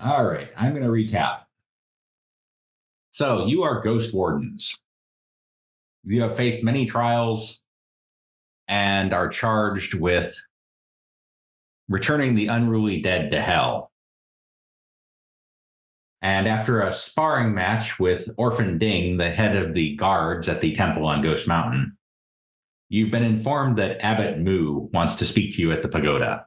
All right, I'm going to recap. So, you are Ghost Wardens. You have faced many trials and are charged with returning the unruly dead to hell. And after a sparring match with Orphan Ding, the head of the guards at the temple on Ghost Mountain, you've been informed that Abbott Moo wants to speak to you at the pagoda.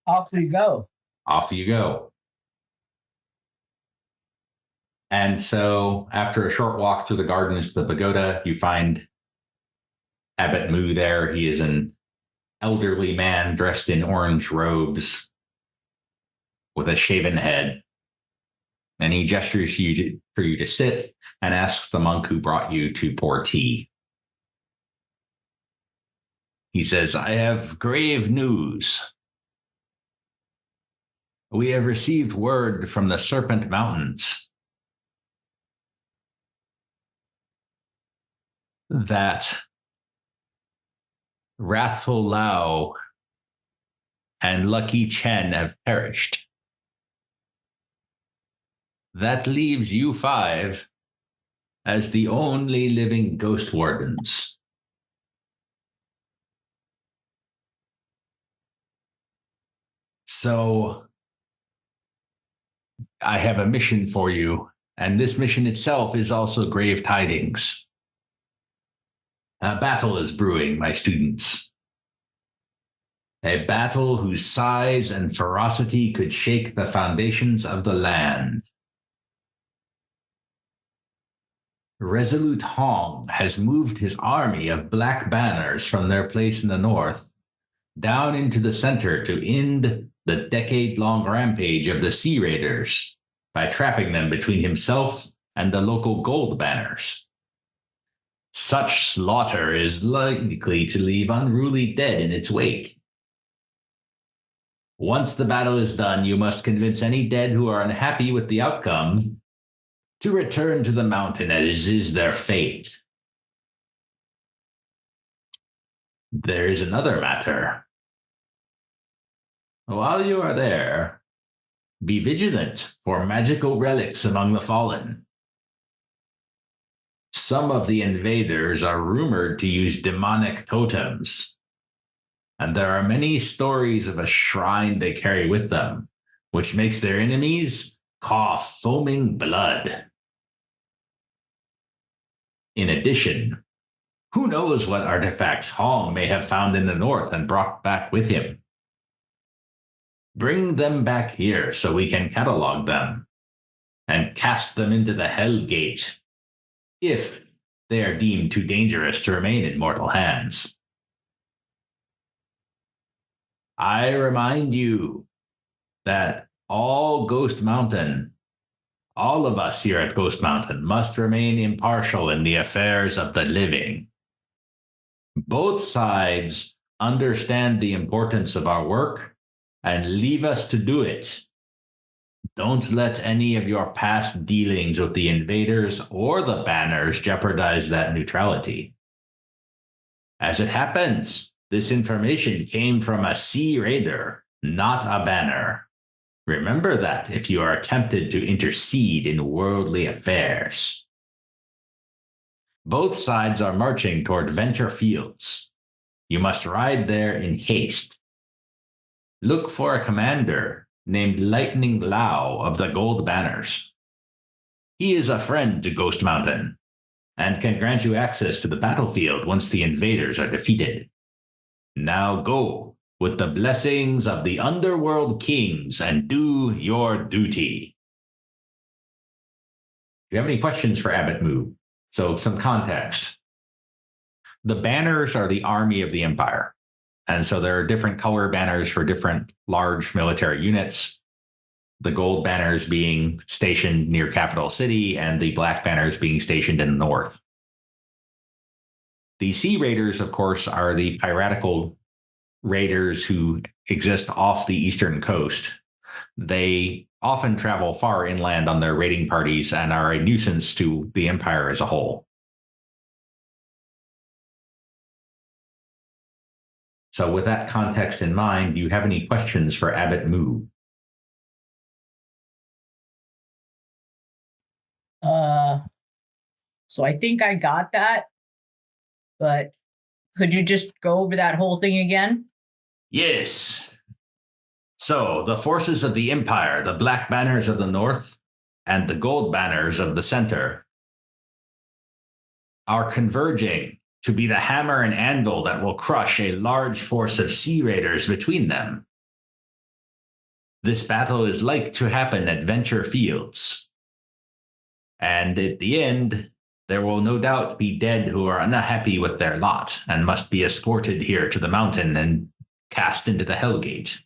Off you go. Off you go. And so, after a short walk through the gardens to the pagoda, you find Abbott Moo there. He is an elderly man dressed in orange robes with a shaven head. And he gestures for you to sit and asks the monk who brought you to pour tea. He says, I have grave news. We have received word from the Serpent Mountains that Wrathful Lao and Lucky Chen have perished. That leaves you five as the only living Ghost Wardens. So I have a mission for you, and this mission itself is also grave tidings. A battle is brewing, my students. A battle whose size and ferocity could shake the foundations of the land. Resolute Hong has moved his army of black banners from their place in the north down into the center to end the decade-long rampage of the Sea Raiders by trapping them between himself and the local gold banners. Such slaughter is likely to leave unruly dead in its wake. Once the battle is done, you must convince any dead who are unhappy with the outcome to return to the mountain as is their fate. There is another matter. While you are there, be vigilant for magical relics among the fallen. Some of the invaders are rumored to use demonic totems, and there are many stories of a shrine they carry with them, which makes their enemies cough foaming blood. In addition, who knows what artifacts Hong may have found in the north and brought back with him. Bring them back here so we can catalog them and cast them into the Hell Gate if they are deemed too dangerous to remain in mortal hands. I remind you that all of us here at Ghost Mountain must remain impartial in the affairs of the living. Both sides understand the importance of our work and leave us to do it. Don't let any of your past dealings with the invaders or the banners jeopardize that neutrality. As it happens, this information came from a Sea Raider, not a banner. Remember that if you are tempted to intercede in worldly affairs. Both sides are marching toward Venture Fields. You must ride there in haste. Look for a commander named Lightning Lao of the Gold Banners. He is a friend to Ghost Mountain and can grant you access to the battlefield once the invaders are defeated. Now go with the blessings of the Underworld Kings and do your duty. Do you have any questions for Abbott Moo? So some context. The banners are the army of the Empire. And so there are different color banners for different large military units. The gold banners being stationed near Capital City and the black banners being stationed in the north. The Sea Raiders, of course, are the piratical raiders who exist off the eastern coast. They often travel far inland on their raiding parties and are a nuisance to the Empire as a whole. So with that context in mind, do you have any questions for Abbott Moo? So I think I got that, but could you just go over that whole thing again? Yes. So the forces of the Empire, the black banners of the north and the gold banners of the center, are converging to be the hammer and anvil that will crush a large force of sea raiders between them. This battle is like to happen at Venture Fields. And at the end, there will no doubt be dead who are unhappy with their lot and must be escorted here to the mountain and cast into the Hellgate.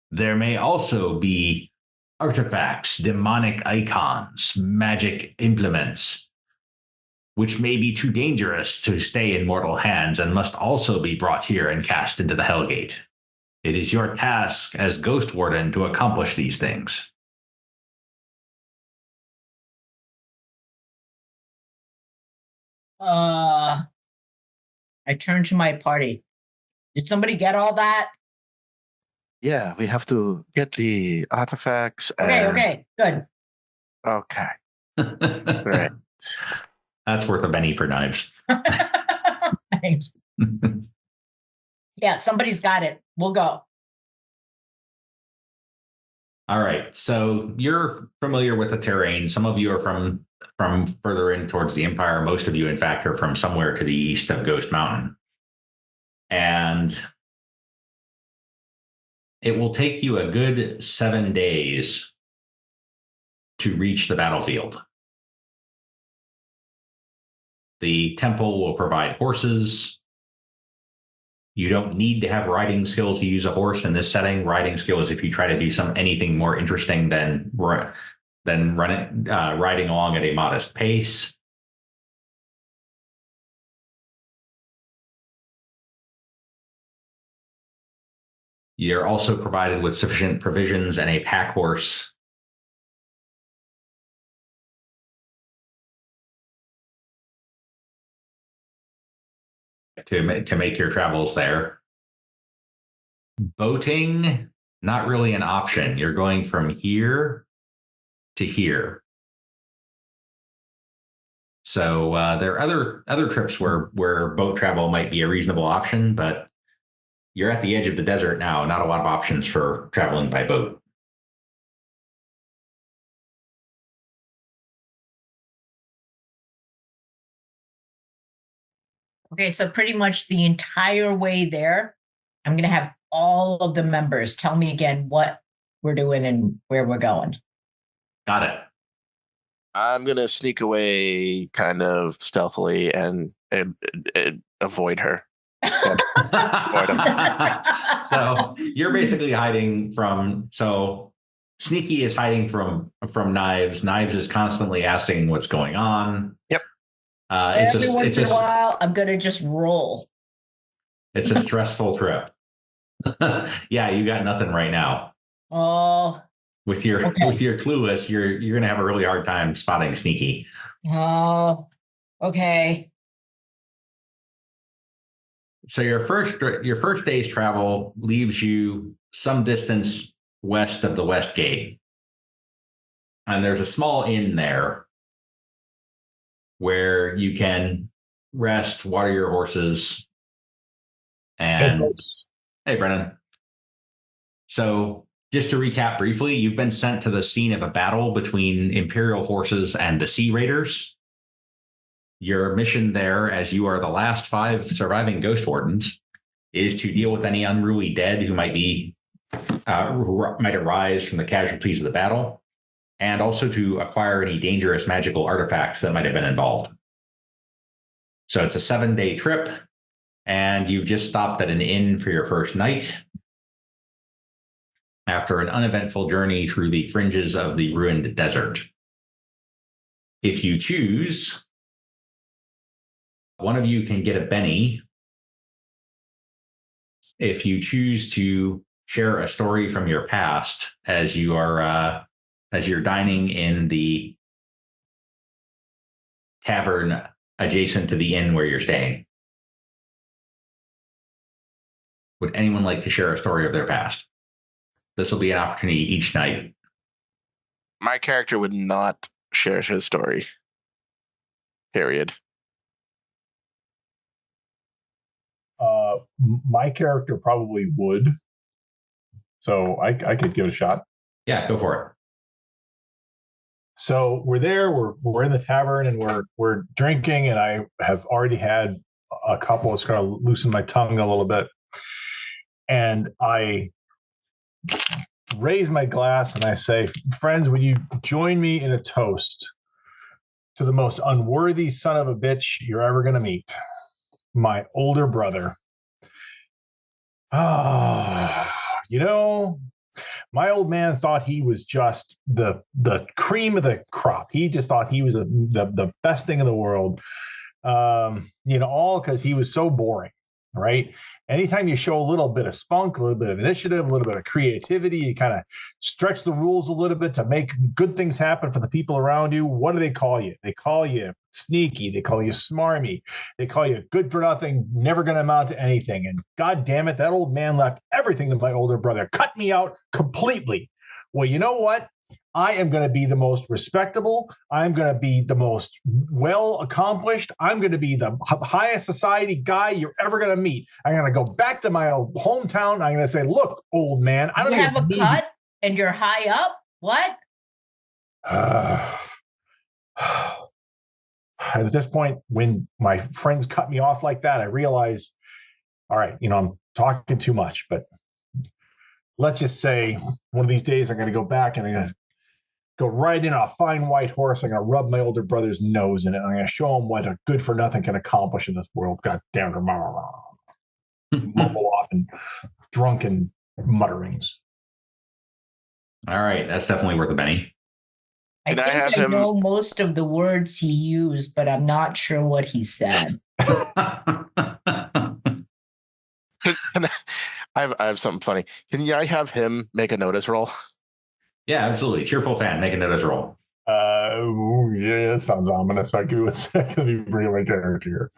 There may also be artifacts, demonic icons, magic implements, which may be too dangerous to stay in mortal hands and must also be brought here and cast into the Hellgate. It is your task as Ghost Warden to accomplish these things. I turn to my party. Did somebody get all that? Yeah, we have to get the artifacts. Okay, good. Okay. Great. That's worth a penny for knives. Thanks. Yeah, somebody's got it. We'll go. All right. So you're familiar with the terrain. Some of you are from further in towards the Empire. Most of you, in fact, are from somewhere to the east of Ghost Mountain. And it will take you a good 7 days to reach the battlefield. The temple will provide horses. You don't need to have riding skill to use a horse in this setting. Riding skill is if you try to do anything more interesting than riding along at a modest pace. You're also provided with sufficient provisions and a pack horse to make your travels there. Boating, not really an option. You're going from here to here. So there are other trips where boat travel might be a reasonable option, but you're at the edge of the desert now. Not a lot of options for traveling by boat. Okay, so pretty much the entire way there, I'm going to have all of the members tell me again what we're doing and where we're going. Got it. I'm going to sneak away kind of stealthily and avoid her. So you're basically hiding from, so Sneaky is hiding from Knives. Knives is constantly asking what's going on. Yep. Every once in a while, I'm going to just roll. It's a stressful trip. Yeah, you got nothing right now. Oh. With your clueless, you're going to have a really hard time spotting Sneaky. Oh, okay. So your first day's travel leaves you some distance west of the West Gate. And there's a small inn there where you can rest, water your horses, and hey, Brennan. So just to recap briefly, you've been sent to the scene of a battle between Imperial forces and the Sea Raiders. Your mission there, as you are the last 5 surviving Ghost Wardens, is to deal with any unruly dead who might arise from the casualties of the battle, and also to acquire any dangerous magical artifacts that might have been involved. So it's a 7-day trip, and you've just stopped at an inn for your first night after an uneventful journey through the fringes of the ruined desert. If you choose, one of you can get a Benny. If you choose to share a story from your past as you're dining in the tavern adjacent to the inn where you're staying. Would anyone like to share a story of their past? This will be an opportunity each night. My character would not share his story. Period. My character probably would. So I could give it a shot. Yeah, go for it. So we're there, we're in the tavern and we're drinking, and I have already had a couple. It's kind of loosened my tongue a little bit. And I raise my glass and I say, friends, would you join me in a toast to the most unworthy son of a bitch you're ever going to meet? My older brother. My old man thought he was just the cream of the crop. He just thought he was the best thing in the world. All because he was so boring, right? Anytime you show a little bit of spunk, a little bit of initiative, a little bit of creativity, you kind of stretch the rules a little bit to make good things happen for the people around you. What do they call you? They call you sneaky. They call you smarmy. They call you good for nothing, never going to amount to anything. And God damn it, that old man left everything to my older brother, cut me out completely. Well, you know what? I am going to be the most respectable. I'm going to be the most well accomplished. I'm going to be the highest society guy you're ever going to meet. I'm going to go back to my old hometown. I'm going to say, look, old man, I don't have a cut and you're high up. What? At this point, when my friends cut me off like that, I realize, all right, I'm talking too much, but let's just say one of these days I'm going to go back and I'm going to go ride in on a fine white horse. I'm going to rub my older brother's nose in it. I'm going to show him what a good for nothing can accomplish in this world. God damn it. Mumble off in drunken mutterings. All right. That's definitely worth a penny. I think I know most of the words he used, but I'm not sure what he said. I have something funny. Can I have him make a notice roll? Yeah, absolutely. Cheerful Fan, make a notice roll. Yeah, that sounds ominous. I'll give you a second to bring my character here.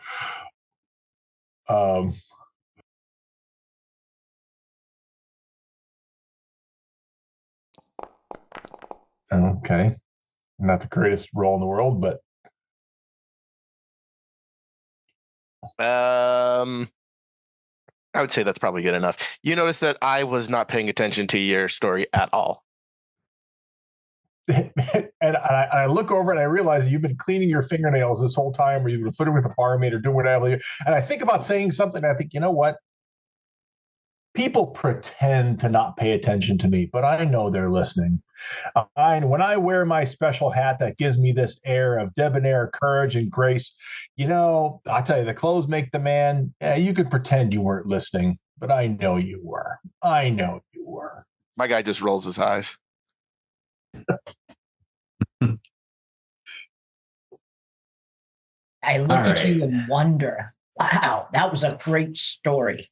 Okay. Not the greatest roll in the world, but I would say that's probably good enough. You notice that I was not paying attention to your story at all. and I look over and I realize you've been cleaning your fingernails this whole time, or you've been flirting with a barmaid or doing whatever. And I think about saying something. And I think, you know what? People pretend to not pay attention to me, but I know they're listening. When I wear my special hat that gives me this air of debonair courage and grace, I'll tell you, the clothes make the man. You could pretend you weren't listening, but I know you were. I know you were. My guy just rolls his eyes. I look at you and wonder, wow, that was a great story.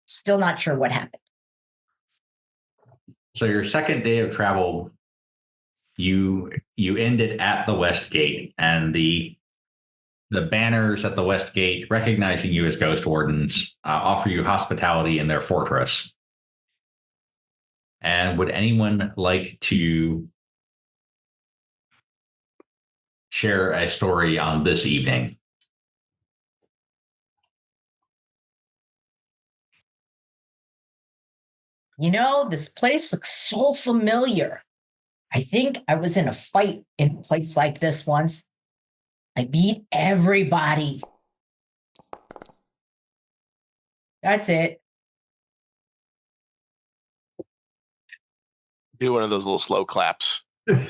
Still not sure what happened. So your second day of travel, you ended at the West Gate, and the banners at the West Gate, recognizing you as Ghost Wardens, offer you hospitality in their fortress. And would anyone like to share a story on this evening? This place looks so familiar. I think I was in a fight in a place like this once. I beat everybody. That's it. Do one of those little slow claps. Okay.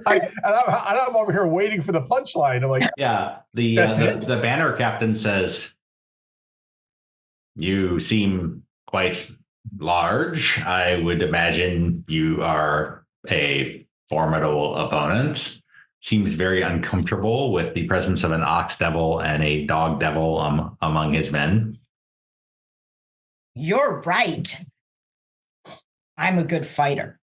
I'm over here waiting for the punchline. I'm like, yeah, the banner captain says, "You seem quite large. I would imagine you are a formidable opponent. Seems very uncomfortable with the presence of an ox devil and a dog devil among his men." You're right. I'm a good fighter.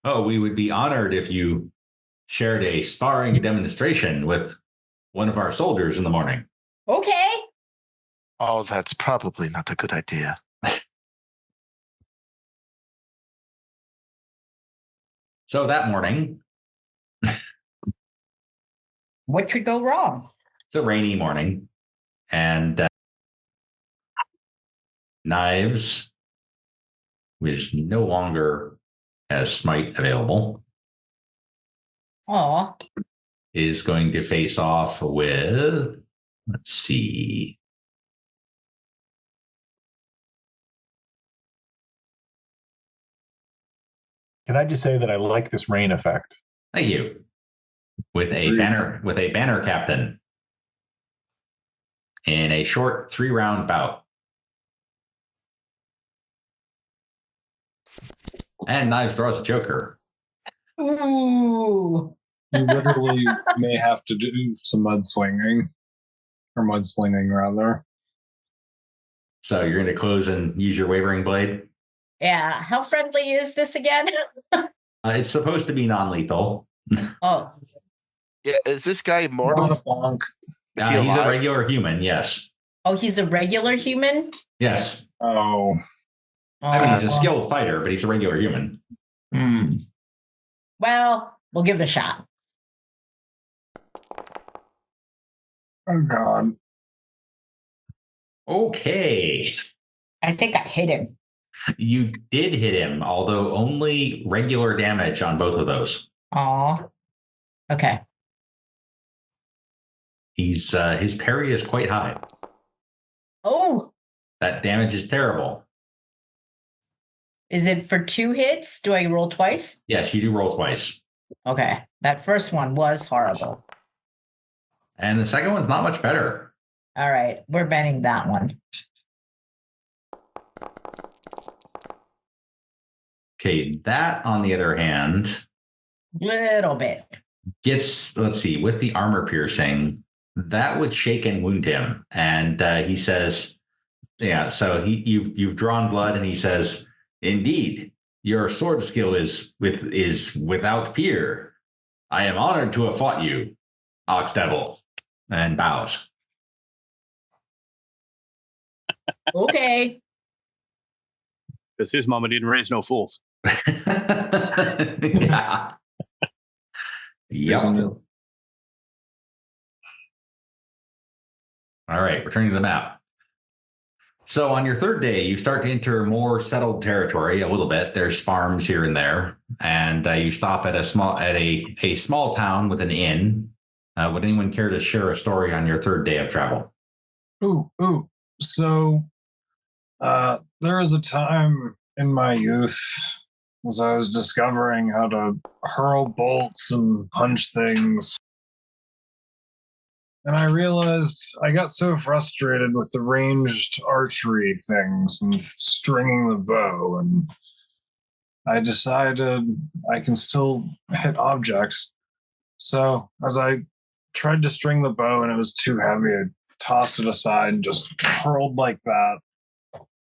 Oh, we would be honored if you shared a sparring demonstration with one of our soldiers in the morning. Okay. Oh, that's probably not a good idea. So that morning, What could go wrong? it's a rainy morning, and Knives was no longer has smite available. Aw. Is going to face off with, let's see. Can I just say that I like this rain effect? Thank you. With a banner captain in a short 3-round bout. And Knives draws a Joker. Ooh. You literally may have to do some mudslinging. Or mudslinging, rather. So you're going to close and use your Wavering Blade? Yeah. How friendly is this again? It's supposed to be non-lethal. Oh. Yeah, is this guy Not immortal? a bonk. Is he He's a alive? regular human, yes. Oh, he's a regular human? Yes. Oh. I mean, he's a Oh. skilled fighter, but he's a regular human. Hmm. Well, we'll give it a shot. Oh, God. Okay. I think I hit him. You did hit him, although only regular damage on both of those. Aw. Okay. His parry is quite high. Oh, That damage is terrible. is it for 2 hits? Do I roll twice? Yes, you do roll twice. Okay. That first one was horrible. And the second one's not much better. All right. We're betting that one. Okay, that, on the other hand, Little bit. gets, let's see, with the armor piercing, that would shake and wound him. And he says, yeah, so you've drawn blood, and he says, indeed, your sword skill is without peer. I am honored to have fought you, Ox Devil, and bows. Okay. Because his mama didn't raise no fools. Yeah. Isn't Yep. it? All right, returning to the map. So on your third day, you start to enter more settled territory a little bit. There's farms here and there, and you stop at a small town with an inn. Would anyone care to share a story on your third day of travel? Ooh. So, there was a time in my youth as I was discovering how to hurl bolts and punch things. And I realized I got so frustrated with the ranged archery things and stringing the bow, and I decided I can still hit objects. So as I tried to string the bow and it was too heavy, I tossed it aside and just hurled like that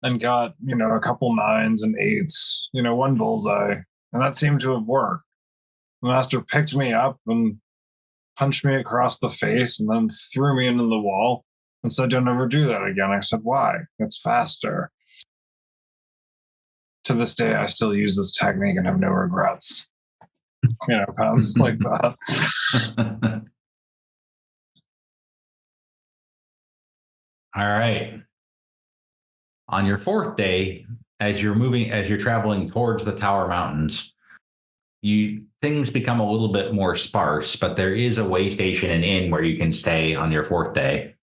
and got, a couple 9s and 8s, one bullseye. And that seemed to have worked. The master picked me up and punched me across the face and then threw me into the wall and said, don't ever do that again. I said, why? It's faster. To this day, I still use this technique and have no regrets. Pounds like that. All right. On your fourth day, as you're traveling towards the Tower Mountains, things become a little bit more sparse, but there is a way station and inn where you can stay on your fourth day.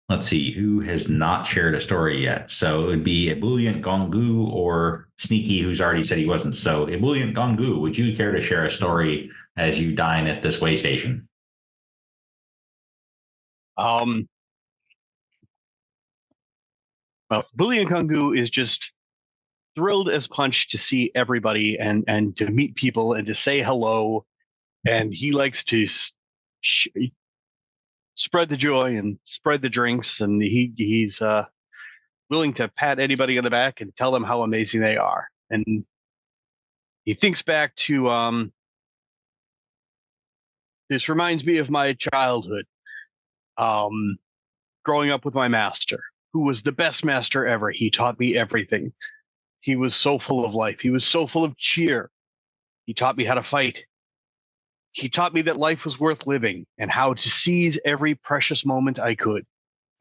Let's see, who has not shared a story yet? So it would be Ebullient Gong Gou or Sneaky, who's already said he wasn't. So Ebullient Gong Gou, would you care to share a story as you dine at this way station? Well, Ebullient Gong Gou is just thrilled as punch to see everybody and to meet people and to say hello. And he likes to spread the joy and spread the drinks. And he's willing to pat anybody on the back and tell them how amazing they are. And he thinks back to This reminds me of my childhood. Growing up with my master, who was the best master ever. He taught me everything. He was so full of life. He was so full of cheer. He taught me how to fight. He taught me that life was worth living and how to seize every precious moment I could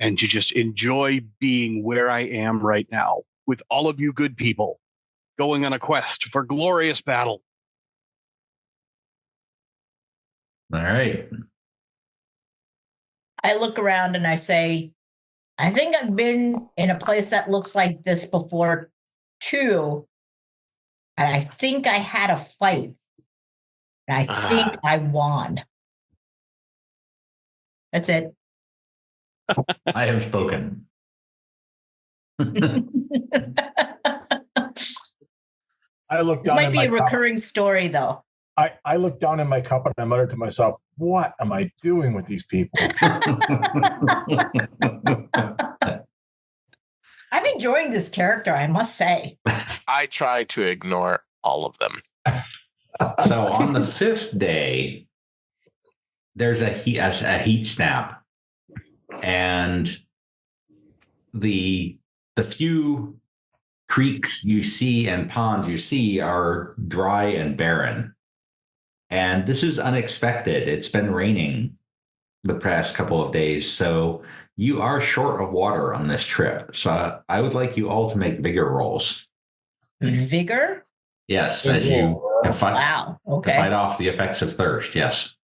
and to just enjoy being where I am right now with all of you good people going on a quest for glorious battle. All right. I look around and I say, I think I've been in a place that looks like this before too. And I think I had a fight. And I think I won. That's it. I have spoken. This I looked down. might be a my cup. recurring story, though. I looked down in my cup and I muttered to myself, "What am I doing with these people?" I'm enjoying this character, I must say. I try to ignore all of them. So on the 5th day, there's a heat snap, and the few creeks you see and ponds you see are dry and barren. And this is unexpected. It's been raining the past couple of days, so you are short of water on this trip. So I would like you all to make vigor rolls. Vigor? Yes, as you fight, Wow. to Okay. fight off the effects of thirst. Yes.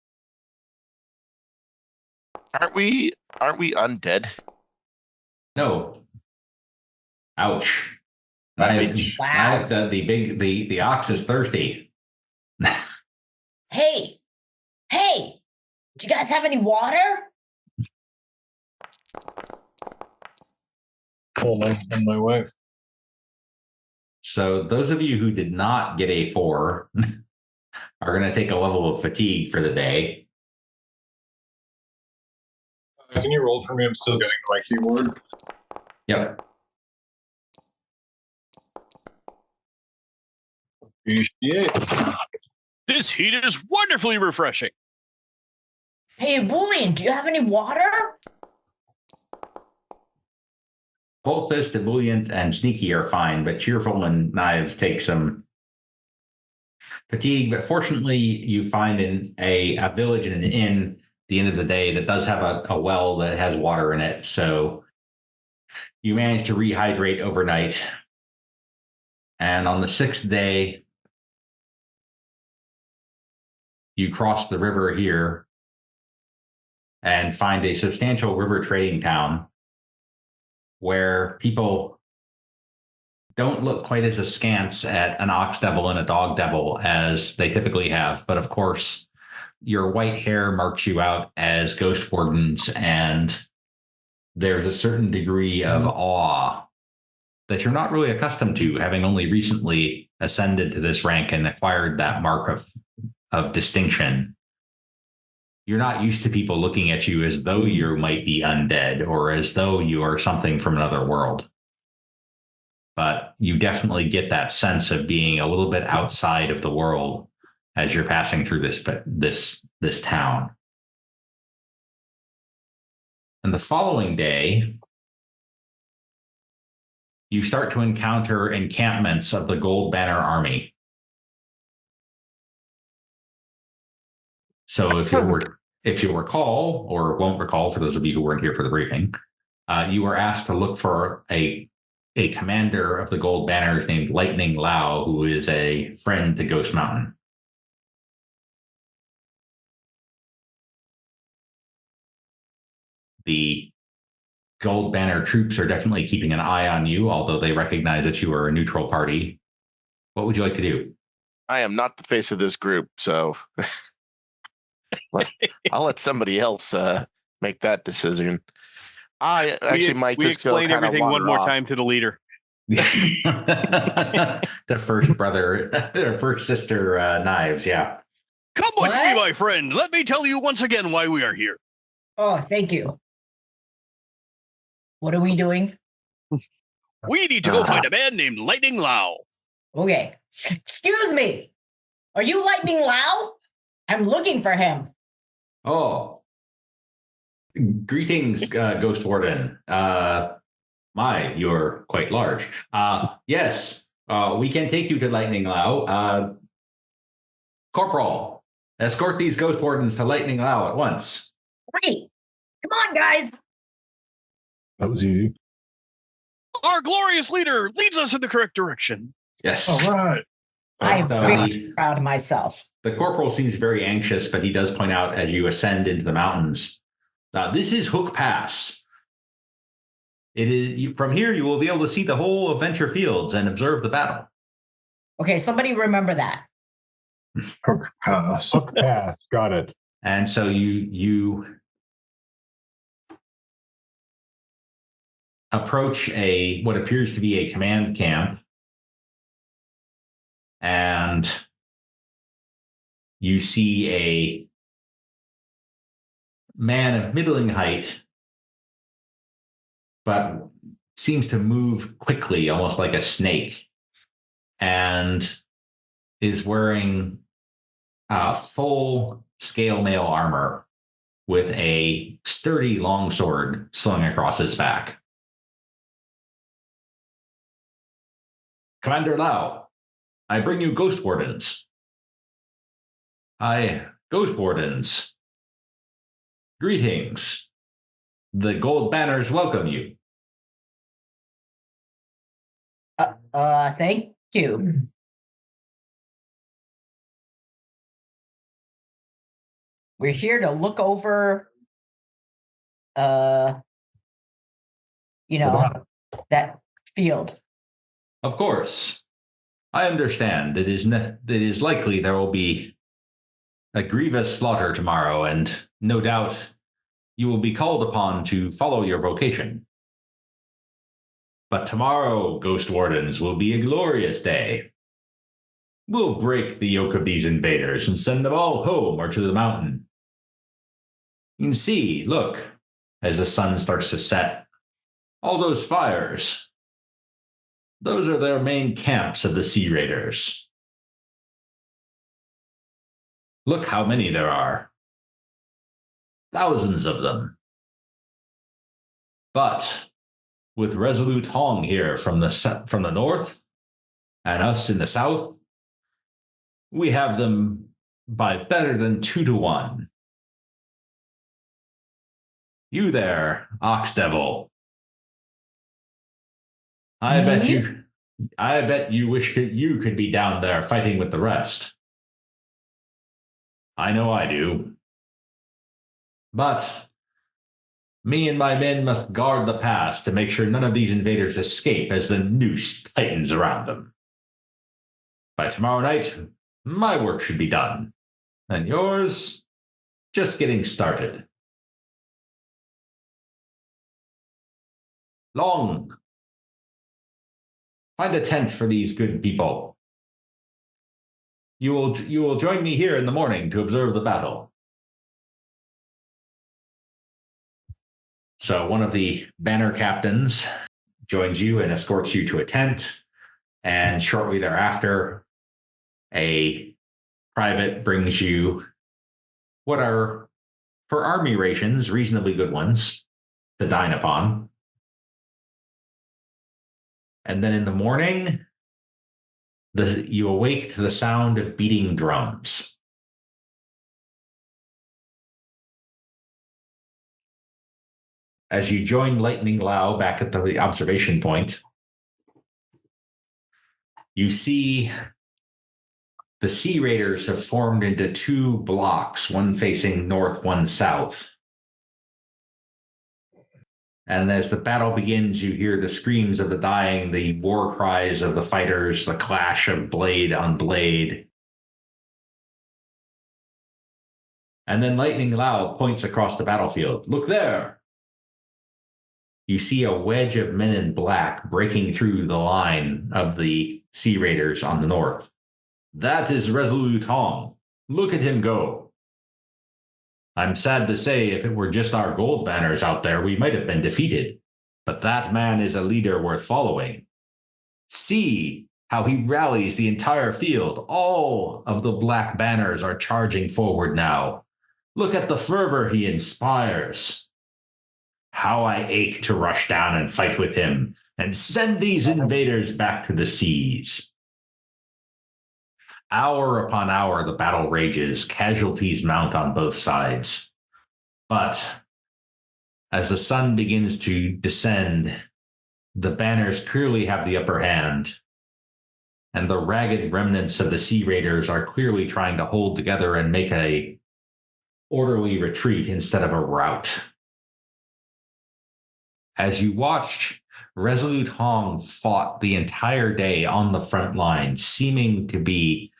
Aren't we undead? No. Ouch. Ouch. Wow. The ox is thirsty. Hey, do you guys have any water? On my way. So those of you who did not get a 4 are going to take a level of fatigue for the day. Can you roll for me? I'm still getting to my keyboard. Yep. This heat is wonderfully refreshing. Hey, Ebullient, do you have any water? Bolt Fist, Ebullient, and Sneaky are fine, but Cheerful and Knives take some fatigue. But fortunately, you find in a village and an inn at the end of the day that does have a well that has water in it. So you manage to rehydrate overnight. And on the 6th day, you cross the river here and find a substantial river trading town where people don't look quite as askance at an ox devil and a dog devil as they typically have. But of course, your white hair marks you out as Ghost Wardens, and there's a certain degree of awe that you're not really accustomed to, having only recently ascended to this rank and acquired that mark of distinction. You're not used to people looking at you as though you might be undead or as though you are something from another world. But you definitely get that sense of being a little bit outside of the world as you're passing through this town. And the following day, you start to encounter encampments of the Gold Banner Army. So if you recall, or won't recall, for those of you who weren't here for the briefing, you were asked to look for a commander of the Gold Banners named Lightning Lao, who is a friend to Ghost Mountain. The Gold Banner troops are definitely keeping an eye on you, although they recognize that you are a neutral party. What would you like to do? I am not the face of this group, so I'll let somebody else make that decision. I actually might just go explain everything one more time to the leader. The first brother, or first sister Knives, yeah. Come with What? me, my friend. Let me tell you once again why we are here. Oh, thank you. What are we doing? We need to go find a man named Lightning Lao. Okay. Excuse me. Are you Lightning Lao? I'm looking for him. Oh, greetings, Ghost Warden. You're quite large. Yes, we can take you to Lightning Lao. Corporal, escort these Ghost Wardens to Lightning Lao at once. Great. Come on, guys. That was easy. Our glorious leader leads us in the correct direction. Yes. All right. I'm So very proud of myself. the corporal seems very anxious, but he does point out as you ascend into the mountains, this is Hook Pass. It is from here you will be able to see the whole adventure fields and observe the battle. Okay, somebody remember that. Hook pass. Hook pass. Got it. And so you approach what appears to be a command camp, and you see a man of middling height, but seems to move quickly, almost like a snake, and is wearing full scale mail armor with a sturdy longsword slung across his back. Commander Lau, I bring you Ghost Wardens. Ghost Wardens. Greetings. The gold banners welcome you. Thank you. We're here to look over, that field. Of course. I understand. It is likely there will be a grievous slaughter tomorrow, and no doubt you will be called upon to follow your vocation. But tomorrow, Ghost Wardens, will be a glorious day. We'll break the yoke of these invaders and send them all home or to the mountain. You can see, look, as the sun starts to set, all those fires. Those are their main camps of the Sea Raiders. Look how many there are. Thousands of them. But with Resolute Hong here from the north and us in the south, we have them by better than 2-1. You there, Ox Devil. I bet you wish you could be down there fighting with the rest. I know I do. But me and my men must guard the pass to make sure none of these invaders escape as the noose tightens around them. By tomorrow night, my work should be done. And yours, just getting started. Long. Find a tent for these good people. You will join me here in the morning to observe the battle. So one of the banner captains joins you and escorts you to a tent, and shortly thereafter, a private brings you what are, for army rations, reasonably good ones to dine upon. And then in the morning, you awake to the sound of beating drums. As you join Lightning Lao back at the observation point, you see the Sea Raiders have formed into 2 blocks, one facing north, one south. And as the battle begins, you hear the screams of the dying, the war cries of the fighters, the clash of blade on blade. And then Lightning Lao points across the battlefield. Look there! You see a wedge of men in black breaking through the line of the Sea Raiders on the north. That is Resolute Hong. Look at him go. I'm sad to say, if it were just our gold banners out there, we might have been defeated. But that man is a leader worth following. See how he rallies the entire field. All of the black banners are charging forward now. Look at the fervor he inspires. How I ache to rush down and fight with him and send these invaders back to the seas. Hour upon hour, the battle rages. Casualties mount on both sides. But as the sun begins to descend, the banners clearly have the upper hand, and the ragged remnants of the Sea Raiders are clearly trying to hold together and make a orderly retreat instead of a rout. As you watched, Resolute Hong fought the entire day on the front line, seeming to be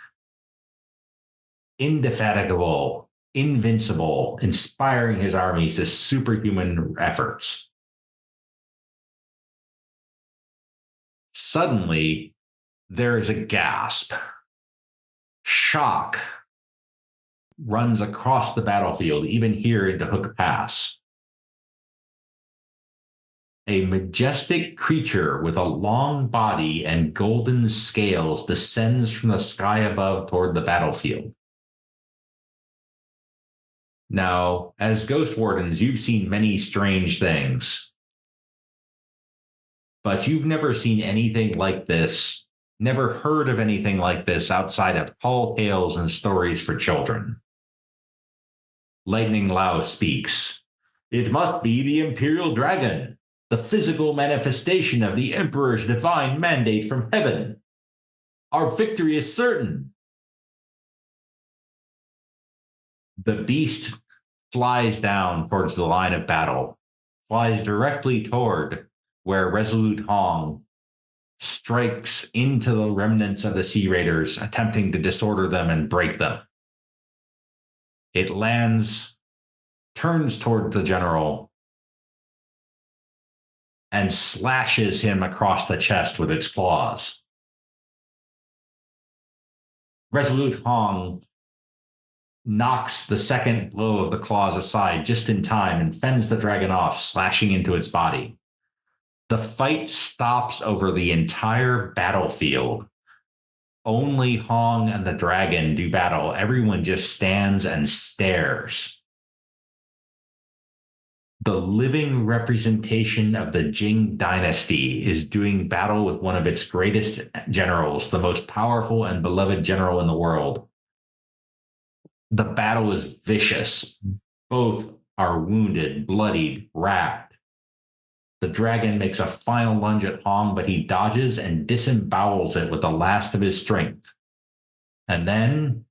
indefatigable, invincible, inspiring his armies to superhuman efforts. Suddenly, there is a gasp. Shock runs across the battlefield, even here into Hook Pass. A majestic creature with a long body and golden scales descends from the sky above toward the battlefield. Now, as Ghost Wardens, you've seen many strange things, but you've never seen anything like this, never heard of anything like this outside of tall tales and stories for children. Lightning Lao speaks. It must be the Imperial Dragon, the physical manifestation of the Emperor's divine mandate from heaven. Our victory is certain. The beast flies down towards the line of battle, flies directly toward where Resolute Hong strikes into the remnants of the Sea Raiders, attempting to disorder them and break them. It lands, turns toward the general, and slashes him across the chest with its claws. Resolute Hong knocks the second blow of the claws aside just in time and fends the dragon off, slashing into its body. The fight stops over the entire battlefield. Only Hong and the dragon do battle. Everyone just stands and stares. The living representation of the Jing dynasty is doing battle with one of its greatest generals, the most powerful and beloved general in the world. The battle is vicious. Both are wounded, bloodied, racked. The dragon makes a final lunge at Hong, but he dodges and disembowels it with the last of his strength. And then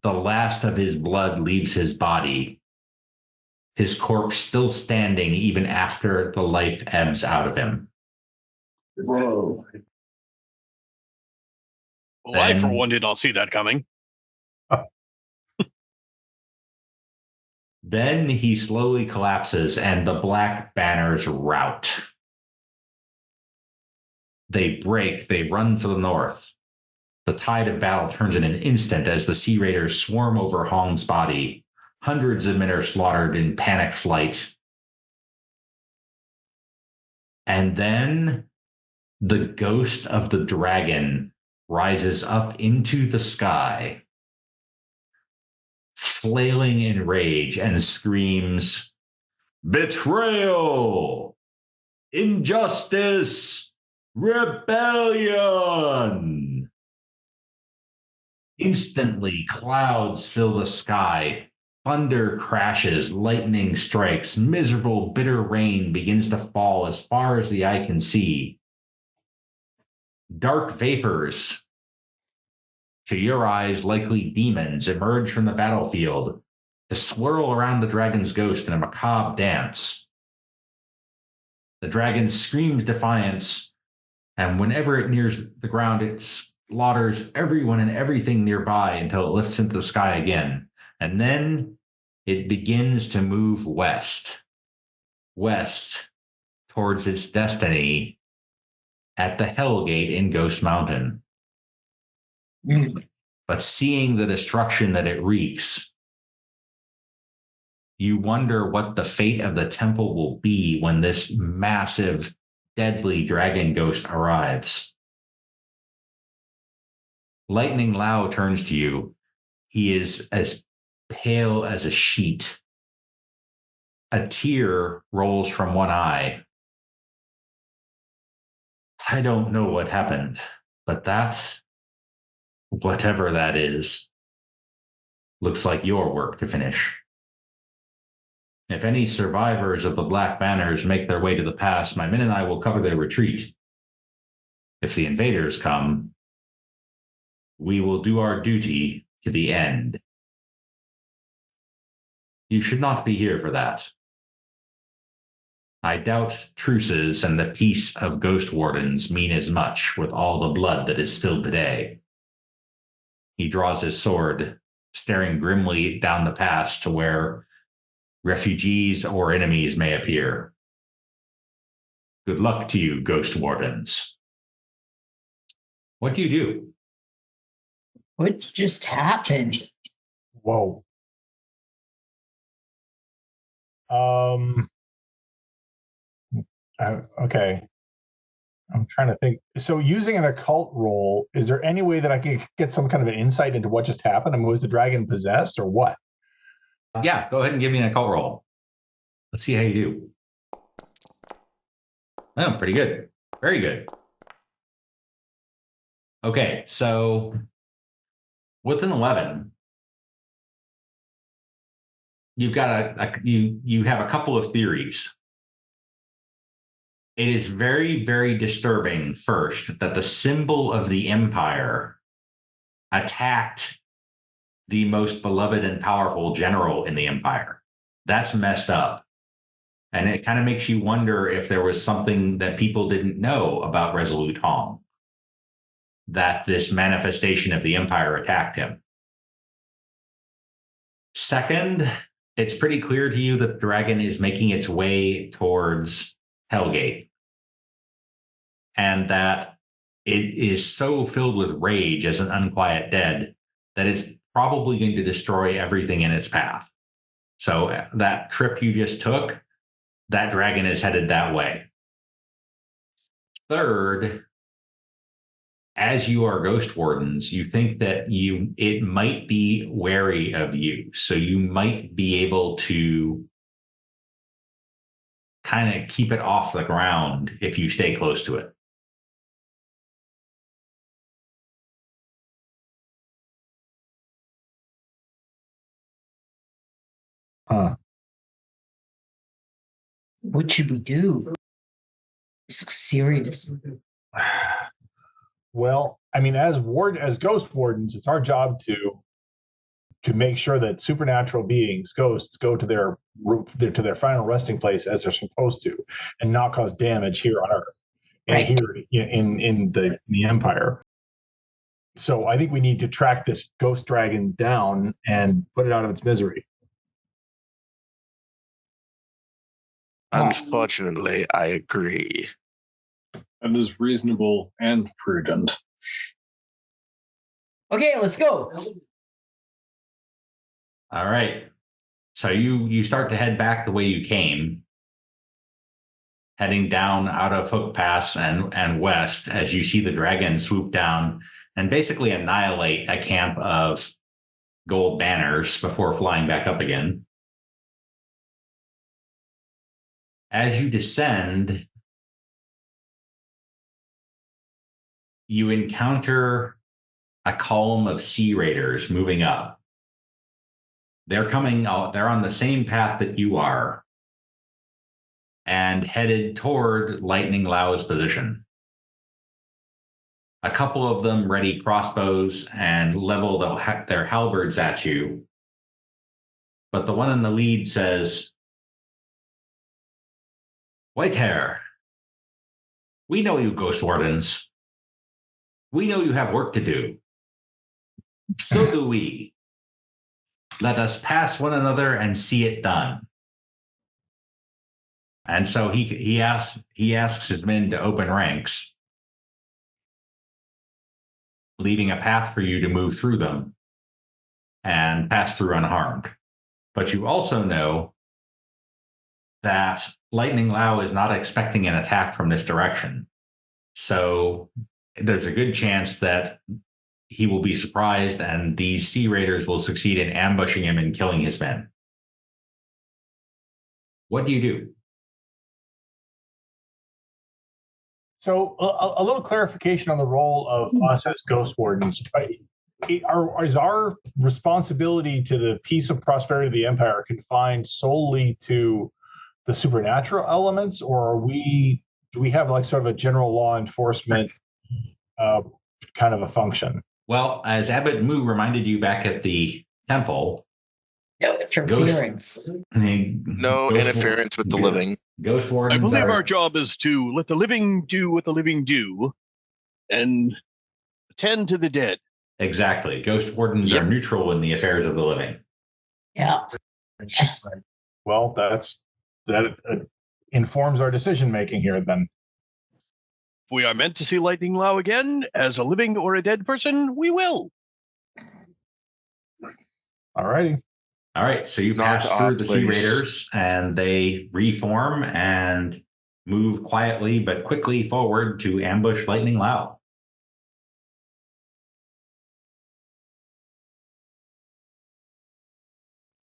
the last of his blood leaves his body, his corpse still standing even after the life ebbs out of him. Whoa. Well, I, for one, did not see that coming. Then he slowly collapses and the black banners rout. They break, they run for the north. The tide of battle turns in an instant as the Sea Raiders swarm over Hong's body. Hundreds of men are slaughtered in panic flight. And then the ghost of the dragon rises up into the sky, flailing in rage, and screams, "Betrayal! Injustice! Rebellion!" Instantly, clouds fill the sky. Thunder crashes, lightning strikes, miserable, bitter rain begins to fall as far as the eye can see. Dark vapors, to your eyes likely demons, emerge from the battlefield to swirl around the dragon's ghost in a macabre dance. The dragon screams defiance, and whenever it nears the ground, it slaughters everyone and everything nearby until it lifts into the sky again. And then it begins to move west towards its destiny at the Hellgate in Ghost Mountain. But seeing the destruction that it wreaks, you wonder what the fate of the temple will be when this massive, deadly dragon ghost arrives. Lightning Lao turns to you. He is as pale as a sheet. A tear rolls from one eye. I don't know what happened, but that, whatever that is, looks like your work to finish. If any survivors of the Black Banners make their way to the pass, my men and I will cover their retreat. If the invaders come, we will do our duty to the end. You should not be here for that. I doubt truces and the peace of Ghost Wardens mean as much with all the blood that is spilled today. He draws his sword, staring grimly down the pass to where refugees or enemies may appear. Good luck to you, Ghost Wardens. What do you do? What just happened? Whoa. Okay. I'm trying to think. So using an occult roll, is there any way that I can get some kind of an insight into what just happened? I mean, was the dragon possessed or what? Yeah, go ahead and give me an occult roll. Let's see how you do. Oh, pretty good. Very good. Okay, so with an 11, you've got you have a couple of theories. It is very, very disturbing, first, that the symbol of the Empire attacked the most beloved and powerful general in the Empire. That's messed up. And it kind of makes you wonder if there was something that people didn't know about Resolute Hong, that this manifestation of the Empire attacked him. Second, it's pretty clear to you that the dragon is making its way towards Hellgate, and that it is so filled with rage as an unquiet dead that it's probably going to destroy everything in its path. So that trip you just took, that dragon is headed that way. Third, as you are Ghost Wardens, you think that it might be wary of you. So you might be able to kind of keep it off the ground if you stay close to it. Huh. What should we do? This looks serious. Well, I mean, as Ghost Wardens, it's our job to make sure that supernatural beings, ghosts, go to their final resting place as they're supposed to, and not cause damage here on Earth and Right. here in the Empire. So I think we need to track this ghost dragon down and put it out of its misery. Unfortunately, I agree. That is reasonable and prudent. Okay, let's go. All right. So you start to head back the way you came, heading down out of Hook Pass and west as you see the dragon swoop down and basically annihilate a camp of gold banners before flying back up again. As you descend, you encounter a column of sea raiders moving up. They're coming out, they're on the same path that you are and headed toward Lightning Lao's position. A couple of them ready crossbows and level their halberds at you. But the one in the lead says, "Whitehair, we know you Ghost Wardens. We know you have work to do. So do we. Let us pass one another and see it done." And so he asks his men to open ranks, leaving a path for you to move through them and pass through unharmed. But you also know that Lightning Lao is not expecting an attack from this direction. So there's a good chance that he will be surprised, and these sea raiders will succeed in ambushing him and killing his men. What do you do? So a little clarification on the role of us as Ghost Wardens. Is our responsibility to the peace and prosperity of the Empire confined solely to the supernatural elements, or do we have like sort of a general law enforcement kind of a function? Well, as Abbott Moo reminded you back at the temple, No interference. No interference with the living. Ghost Wardens I believe our job is to let the living do what the living do and attend to the dead. Exactly. Ghost Wardens are neutral in the affairs of the living. Yeah. Well, that informs our decision making here then. If we are meant to see Lightning Lao again as a living or a dead person, we will. All righty. All right, so you Not pass the through odd the Sea place. Raiders, and they reform and move quietly but quickly forward to ambush Lightning Lao.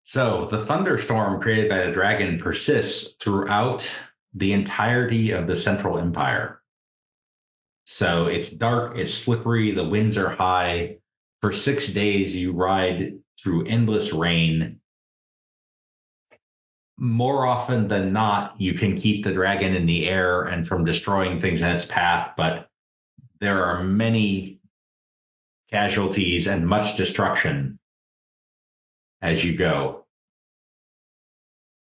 So the thunderstorm created by the dragon persists throughout the entirety of the Central Empire. So it's dark, it's slippery, the winds are high. For 6 days, you ride through endless rain. More often than not, you can keep the dragon in the air and from destroying things in its path, but there are many casualties and much destruction as you go.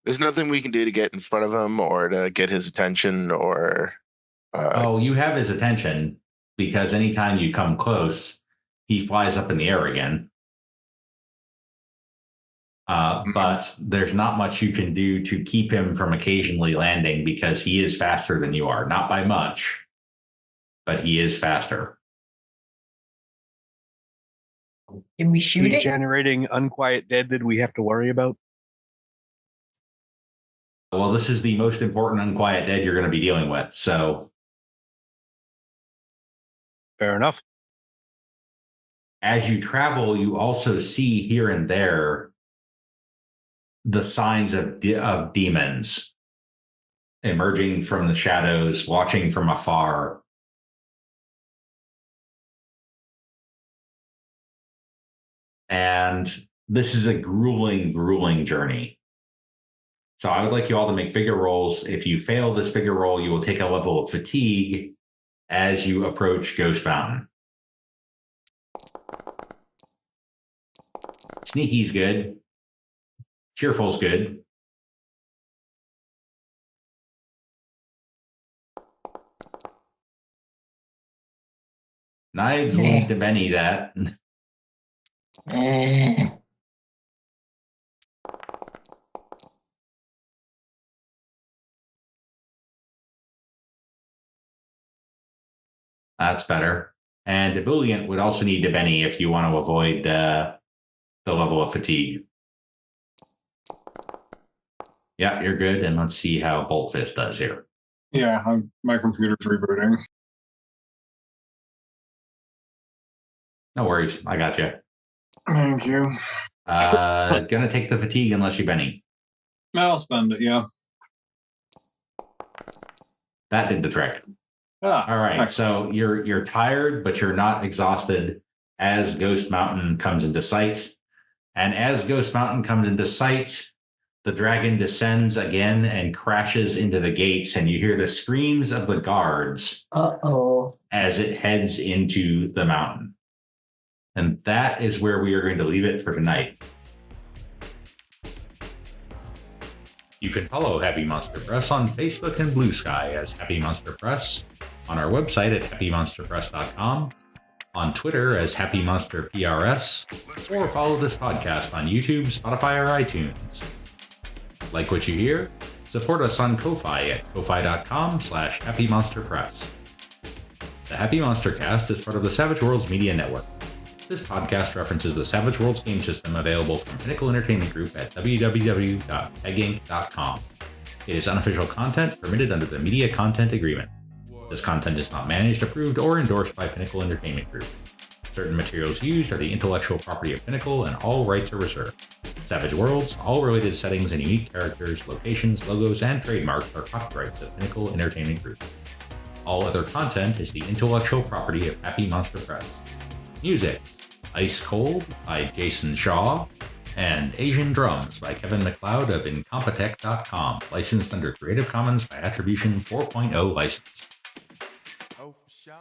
There's nothing we can do to get in front of him or to get his attention or... You have his attention, because anytime you come close, he flies up in the air again. But there's not much you can do to keep him from occasionally landing, because he is faster than you are. Not by much, but he is faster. Can we shoot it? Generating unquiet dead that we have to worry about? Well, this is the most important unquiet dead you're going to be dealing with, so... Fair enough. As you travel, you also see here and there the signs of demons emerging from the shadows, watching from afar. And this is a grueling, grueling journey. So I would like you all to make figure rolls. If you fail this figure roll, you will take a level of fatigue as you approach Ghost Mountain. Sneaky's good. Cheerful's good. Knives will need to Benny that. That's better. And Ebullient would also need to Benny if you want to avoid the level of fatigue. Yeah, you're good. And let's see how Bolt Fist does here. Yeah, my computer's rebooting. No worries. I got you. Thank you. Gonna take the fatigue unless you Benny. I'll spend it, yeah. That did the trick. Ah, All right. excellent. So you're tired, but you're not exhausted as Ghost Mountain comes into sight. And as Ghost Mountain comes into sight, the dragon descends again and crashes into the gates, and you hear the screams of the guards as it heads into the mountain. And that is where we are going to leave it for tonight. You can follow HappyMonster Press on Facebook and Blue Sky as HappyMonster Press, on our website at HappyMonsterPress.com, on Twitter as HappyMonsterPRS, or follow this podcast on YouTube, Spotify, or iTunes. Like what you hear? Support us on Ko-Fi at ko-fi.com/HappyMonsterPress. The Happy Monster Cast is part of the Savage Worlds Media Network. This podcast references the Savage Worlds game system available from Pinnacle Entertainment Group at www.peginc.com. It is unofficial content permitted under the Media Content Agreement. This content is not managed, approved, or endorsed by Pinnacle Entertainment Group. Certain materials used are the intellectual property of Pinnacle and all rights are reserved. Savage Worlds, all related settings and unique characters, locations, logos, and trademarks are copyrights of Pinnacle Entertainment Group. All other content is the intellectual property of HappyMonster Press. Music: Ice Cold by Jason Shaw and Asian Drums by Kevin MacLeod of Incompetech.com, licensed under Creative Commons by Attribution 4.0 license. Oh, for sure.